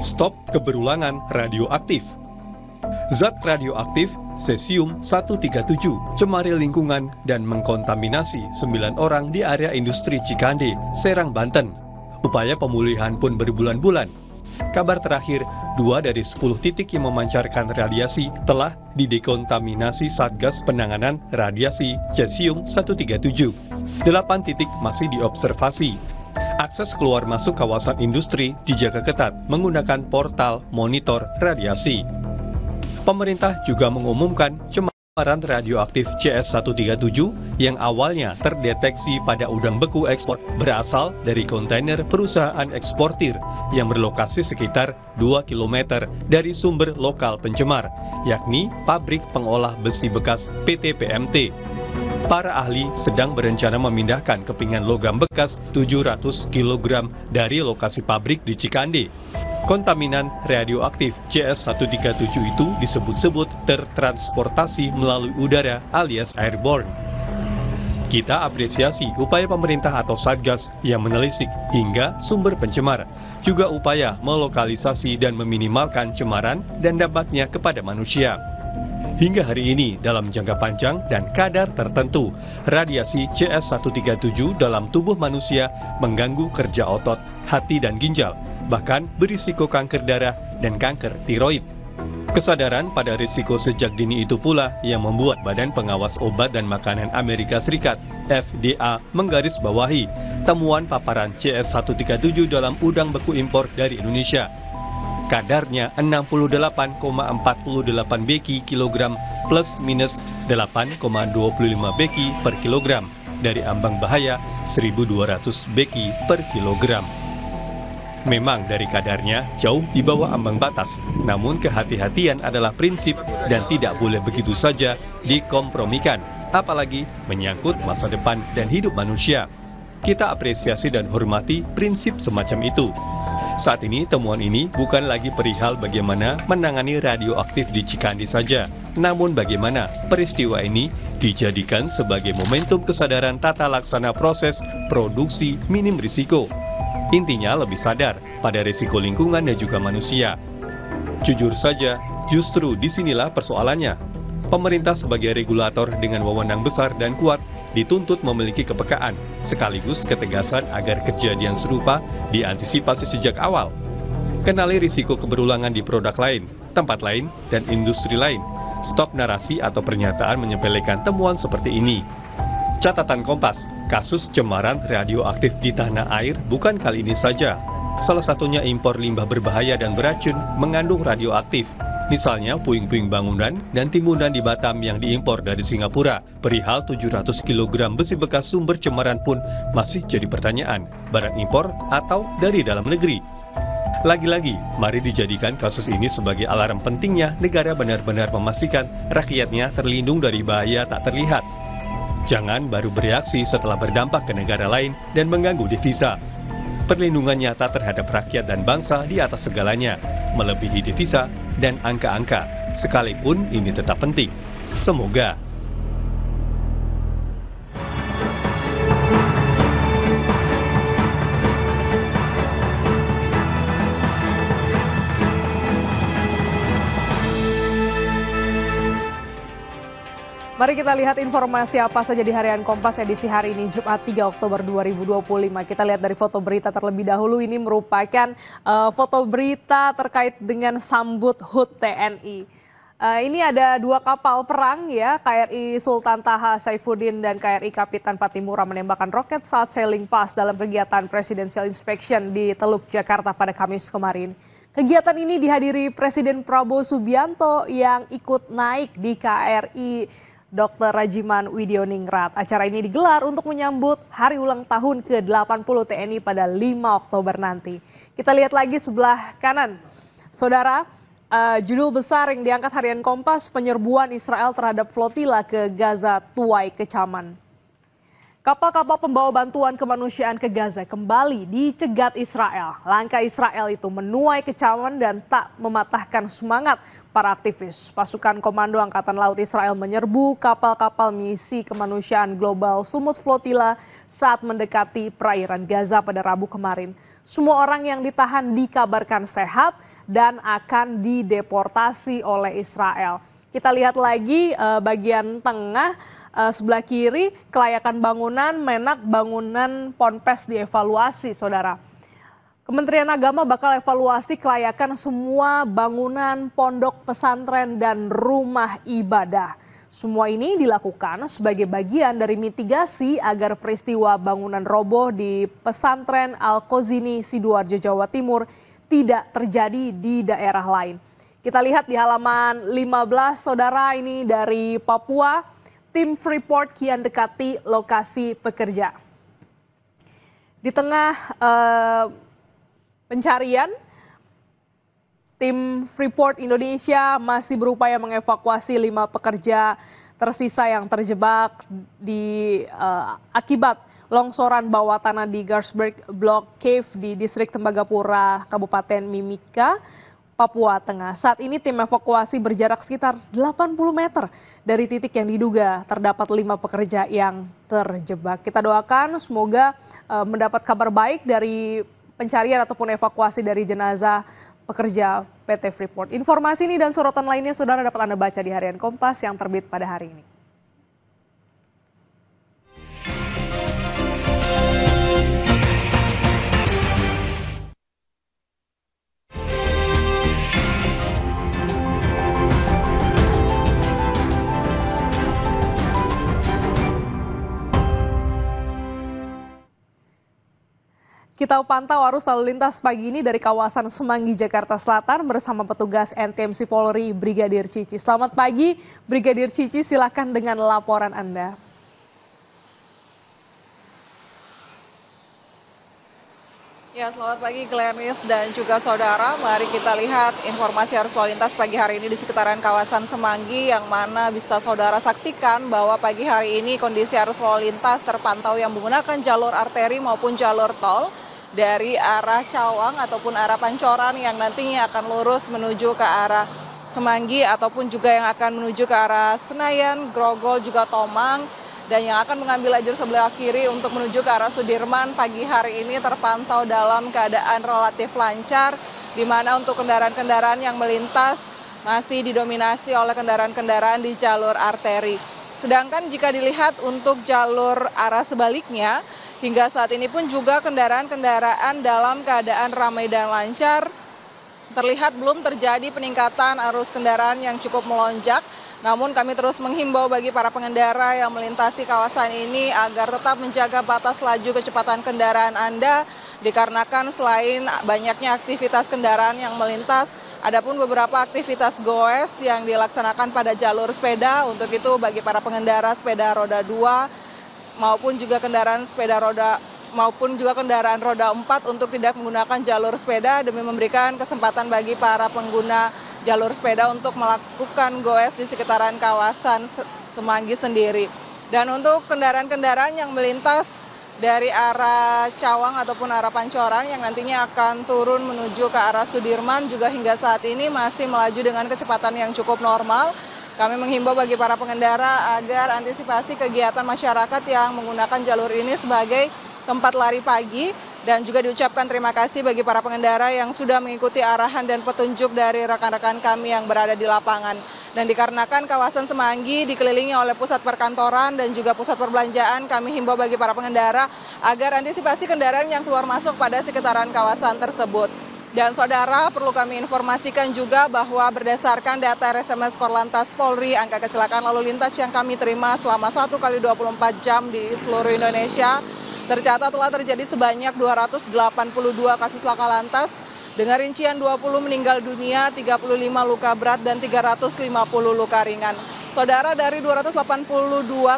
Stop keberulangan radioaktif. Zat radioaktif Cesium-137 cemari lingkungan dan mengkontaminasi 9 orang di area industri Cikande, Serang, Banten. Upaya pemulihan pun berbulan-bulan. Kabar terakhir, 2 dari 10 titik yang memancarkan radiasi telah didekontaminasi Satgas Penanganan Radiasi Cesium-137. 8 titik masih diobservasi. Akses keluar masuk kawasan industri dijaga ketat menggunakan portal monitor radiasi. Pemerintah juga mengumumkan cemaran radioaktif CS137 yang awalnya terdeteksi pada udang beku ekspor berasal dari kontainer perusahaan eksportir yang berlokasi sekitar 2 km dari sumber lokal pencemar, yakni pabrik pengolah besi bekas PT PMT. Para ahli sedang berencana memindahkan kepingan logam bekas 700 kg dari lokasi pabrik di Cikande. Kontaminan radioaktif CS137 itu disebut-sebut tertransportasi melalui udara alias airborne. Kita apresiasi upaya pemerintah atau Satgas yang menelisik hingga sumber pencemar, juga upaya melokalisasi dan meminimalkan cemaran dan dampaknya kepada manusia. Hingga hari ini, dalam jangka panjang dan kadar tertentu, radiasi CS137 dalam tubuh manusia mengganggu kerja otot, hati dan ginjal, bahkan berisiko kanker darah dan kanker tiroid. Kesadaran pada risiko sejak dini itu pula yang membuat Badan Pengawas Obat dan Makanan Amerika Serikat, FDA, menggarisbawahi temuan paparan CS137 dalam udang beku impor dari Indonesia. Kadarnya 68,48 beki kilogram plus minus 8,25 beki per kilogram dari ambang bahaya 1.200 beki per kilogram. Memang dari kadarnya jauh di bawah ambang batas, namun kehati-hatian adalah prinsip dan tidak boleh begitu saja dikompromikan, apalagi menyangkut masa depan dan hidup manusia. Kita apresiasi dan hormati prinsip semacam itu. Saat ini temuan ini bukan lagi perihal bagaimana menangani radioaktif di Cikande saja, namun bagaimana peristiwa ini dijadikan sebagai momentum kesadaran tata laksana proses produksi minim risiko. Intinya lebih sadar pada risiko lingkungan dan juga manusia. Jujur saja, justru disinilah persoalannya. Pemerintah sebagai regulator dengan wewenang besar dan kuat dituntut memiliki kepekaan, sekaligus ketegasan agar kejadian serupa diantisipasi sejak awal. Kenali risiko keberulangan di produk lain, tempat lain, dan industri lain. Stop narasi atau pernyataan menyepelekan temuan seperti ini. Catatan Kompas, kasus cemaran radioaktif di tanah air bukan kali ini saja. Salah satunya impor limbah berbahaya dan beracun mengandung radioaktif. Misalnya puing-puing bangunan dan timbunan di Batam yang diimpor dari Singapura. Perihal 700 kg besi bekas sumber cemaran pun masih jadi pertanyaan, barang impor atau dari dalam negeri. Lagi-lagi, mari dijadikan kasus ini sebagai alarm pentingnya negara benar-benar memastikan rakyatnya terlindung dari bahaya tak terlihat. Jangan baru bereaksi setelah berdampak ke negara lain dan mengganggu devisa. Perlindungan nyata terhadap rakyat dan bangsa di atas segalanya, melebihi devisa dan angka-angka, sekalipun ini tetap penting. Semoga. Mari kita lihat informasi apa saja di Harian Kompas edisi hari ini, Jumat 3 Oktober 2025. Kita lihat dari foto berita terlebih dahulu. Ini merupakan foto berita terkait dengan sambut HUT TNI. Ini ada 2 kapal perang ya, KRI Sultan Taha Saifuddin dan KRI Kapitan Patimura menembakkan roket saat sailing pass dalam kegiatan Presidential Inspection di Teluk Jakarta pada Kamis kemarin. Kegiatan ini dihadiri Presiden Prabowo Subianto yang ikut naik di KRI Dr. Rajiman Widioningrat. Acara ini digelar untuk menyambut hari ulang tahun ke-80 TNI pada 5 Oktober nanti. Kita lihat lagi sebelah kanan. Saudara, judul besar yang diangkat Harian Kompas, penyerbuan Israel terhadap flotila ke Gaza tuai kecaman. Kapal-kapal pembawa bantuan kemanusiaan ke Gaza kembali dicegat Israel. Langkah Israel itu menuai kecaman dan tak mematahkan semangat para aktivis. Pasukan Komando Angkatan Laut Israel menyerbu kapal-kapal misi kemanusiaan global Sumut Flotilla saat mendekati perairan Gaza pada Rabu kemarin. Semua orang yang ditahan dikabarkan sehat dan akan dideportasi oleh Israel. Kita lihat lagi bagian tengah sebelah kiri, kelayakan bangunan, Menak bangunan Ponpes dievaluasi, saudara. Kementerian Agama bakal evaluasi kelayakan semua bangunan pondok pesantren dan rumah ibadah. Semua ini dilakukan sebagai bagian dari mitigasi agar peristiwa bangunan roboh di pesantren Al-Qazini, Sidoarjo, Jawa Timur tidak terjadi di daerah lain. Kita lihat di halaman 15, saudara, ini dari Papua, tim Freeport kian dekati lokasi pekerja. Di tengah pencarian, tim Freeport Indonesia masih berupaya mengevakuasi 5 pekerja tersisa yang terjebak di akibat longsoran bawah tanah di Garsberg Block Cave di distrik Tembagapura, Kabupaten Mimika, Papua Tengah. Saat ini tim evakuasi berjarak sekitar 80 meter dari titik yang diduga terdapat 5 pekerja yang terjebak. Kita doakan semoga mendapat kabar baik dari pencarian ataupun evakuasi dari jenazah pekerja PT Freeport. Informasi ini dan sorotan lainnya saudara dapat Anda baca di Harian Kompas yang terbit pada hari ini. Kita pantau arus lalu lintas pagi ini dari kawasan Semanggi, Jakarta Selatan bersama petugas NTMC Polri, Brigadir Cici. Selamat pagi, Brigadir Cici, silakan dengan laporan Anda. Ya, selamat pagi Glenis dan juga saudara. Mari kita lihat informasi arus lalu lintas pagi hari ini di sekitaran kawasan Semanggi yang mana bisa saudara saksikan bahwa pagi hari ini kondisi arus lalu lintas terpantau yang menggunakan jalur arteri maupun jalur tol dari arah Cawang ataupun arah Pancoran yang nantinya akan lurus menuju ke arah Semanggi ataupun juga yang akan menuju ke arah Senayan, Grogol, juga Tomang, dan yang akan mengambil lajur sebelah kiri untuk menuju ke arah Sudirman pagi hari ini terpantau dalam keadaan relatif lancar, di mana untuk kendaraan-kendaraan yang melintas masih didominasi oleh kendaraan-kendaraan di jalur arteri. Sedangkan jika dilihat untuk jalur arah sebaliknya, hingga saat ini pun juga kendaraan-kendaraan dalam keadaan ramai dan lancar. Terlihat belum terjadi peningkatan arus kendaraan yang cukup melonjak. Namun kami terus menghimbau bagi para pengendara yang melintasi kawasan ini agar tetap menjaga batas laju kecepatan kendaraan Anda. Dikarenakan selain banyaknya aktivitas kendaraan yang melintas, ada pun beberapa aktivitas goes yang dilaksanakan pada jalur sepeda. Untuk itu bagi para pengendara sepeda roda 2, maupun juga kendaraan roda 4 untuk tidak menggunakan jalur sepeda demi memberikan kesempatan bagi para pengguna jalur sepeda untuk melakukan goes di sekitaran kawasan Semanggi sendiri. Dan untuk kendaraan-kendaraan yang melintas dari arah Cawang ataupun arah Pancoran yang nantinya akan turun menuju ke arah Sudirman juga hingga saat ini masih melaju dengan kecepatan yang cukup normal. Kami menghimbau bagi para pengendara agar antisipasi kegiatan masyarakat yang menggunakan jalur ini sebagai tempat lari pagi, dan juga diucapkan terima kasih bagi para pengendara yang sudah mengikuti arahan dan petunjuk dari rekan-rekan kami yang berada di lapangan. Dan dikarenakan kawasan Semanggi dikelilingi oleh pusat perkantoran dan juga pusat perbelanjaan, kami himbau bagi para pengendara agar antisipasi kendaraan yang keluar masuk pada sekitaran kawasan tersebut. Dan saudara, perlu kami informasikan juga bahwa berdasarkan data RSMS Korlantas Polri, angka kecelakaan lalu lintas yang kami terima selama 1 kali 24 jam di seluruh Indonesia, tercatat telah terjadi sebanyak 282 kasus laka lantas, dengan rincian 20 meninggal dunia, 35 luka berat, dan 350 luka ringan. Saudara, dari 282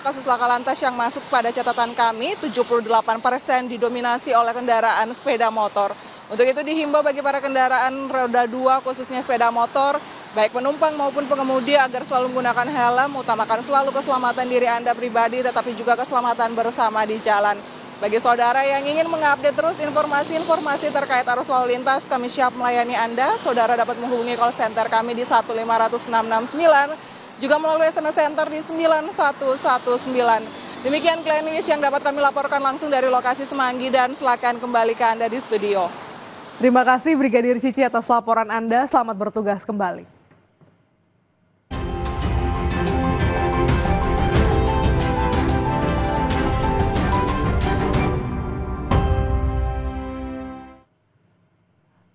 kasus laka lantas yang masuk pada catatan kami, 78% didominasi oleh kendaraan sepeda motor. Untuk itu dihimbau bagi para kendaraan roda 2 khususnya sepeda motor, baik penumpang maupun pengemudi agar selalu menggunakan helm, utamakan selalu keselamatan diri Anda pribadi tetapi juga keselamatan bersama di jalan. Bagi saudara yang ingin mengupdate terus informasi-informasi terkait arus lalu lintas, kami siap melayani Anda. Saudara dapat menghubungi call center kami di 1500669, juga melalui SMS Center di 9119. Demikian Glenis yang dapat kami laporkan langsung dari lokasi Semanggi, dan silakan kembali ke Anda di studio. Terima kasih Brigadir Cici atas laporan Anda. Selamat bertugas kembali.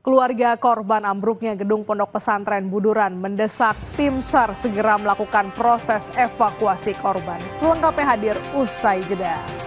Keluarga korban ambruknya gedung Pondok Pesantren Buduran mendesak tim SAR segera melakukan proses evakuasi korban. Selengkapnya hadir usai jeda.